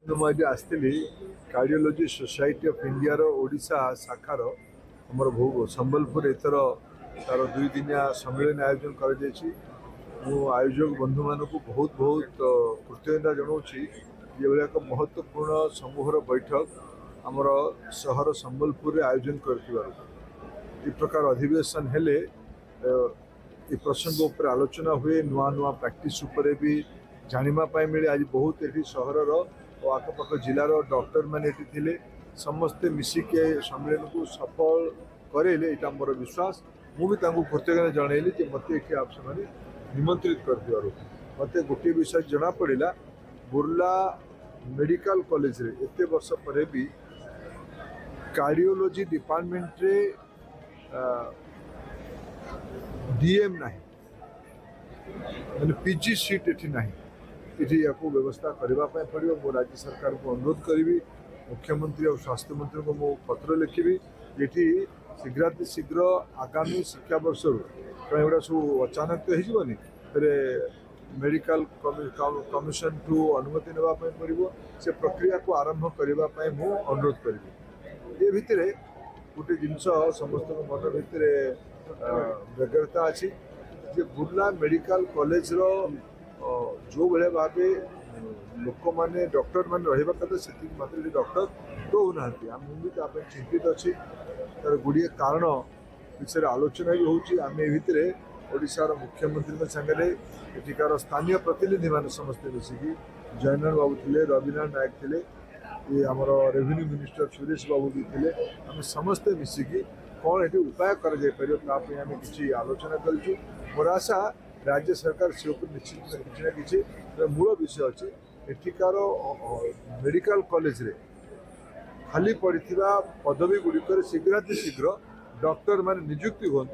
मुझे आसती cardiology society of India रो ओडिशा शाखार आमर भू संबलपुर एथर तार 2 दिनिया सम्मेलन आयोजन कर आयोजक बंधु मान बहुत बहुत कृतज्ञता जनाऊँगी ये एक महत्वपूर्ण समूहर बैठक आमर सहर संबलपुर आयोजन कर प्रकार अधिवेशन हेले ये प्रसंग उपर आलोचना हुए नुआ नुआ प्रैक्टिस उपर भी जानापी मिले। आज बहुत ये सहर आखपाख जिलार डॉक्टर मैंने थे समस्ते मिसिके सम्मेलन को सफल करेले यहाँ मोर विश्वास मुझे कृतज्ञता जनइली कि मत ये आप निमंत्रित कर मत गोटे विषय जना पड़ा बुर्ला मेडिकल कॉलेज रे एते वर्ष पर भी कार्डियोलोजी डिपार्टमेंट रे डीएम नहीं मैंने पीजी सीट एटी नहीं ये व्यवस्था करने पड़ो। मो राज्य सरकार को अनुरोध करी मुख्यमंत्री और स्वास्थ्य मंत्री को मो पत्र लिखी ये शीघ्र आगामी शिक्षा वर्ष कहीं गुड़ा सब अचानक तो होनी फिर मेडिकल कमिशन ठू अनुमति नापी पड़ो से प्रक्रिया को आरंभ करने मु अनुरोध करी। ये भितर गोटे जिनस समस्त मन भितर व्यग्रता अच्छी बुर्ला मेडिकल कॉलेज रो जो भाई भाव लोक मैंने डॉक्टर मान रहा कथा से मात्र डॉक्टर दौना भी चिंतित अच्छी तार गुड़िए कारण विषय आलोचना भी होमें भितर ओडिशार मुख्यमंत्री सागर एठिकार स्थानीय प्रतिनिधि मान समस्ते मिसिकी जयनारायण बाबू थे रविनारायण नायक थे ये आमर रेवेन्यू मिनिस्टर सुरेश बाबू भी थे आम समस्ते मिसिकी कौन ये उपाय करें किसी आलोचना करूँ। मोर आशा राज्य सरकार से निश्चित किसी मूल विषय अच्छे एठिकार मेडिकल कॉलेज रे खाली पड़ा पदवी गुड़िक शीघ्र डॉक्टर मान नियुक्ति हूँ।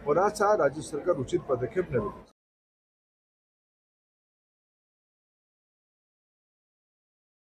मोर आशा राज्य सरकार उचित पदक्षेप नेबे।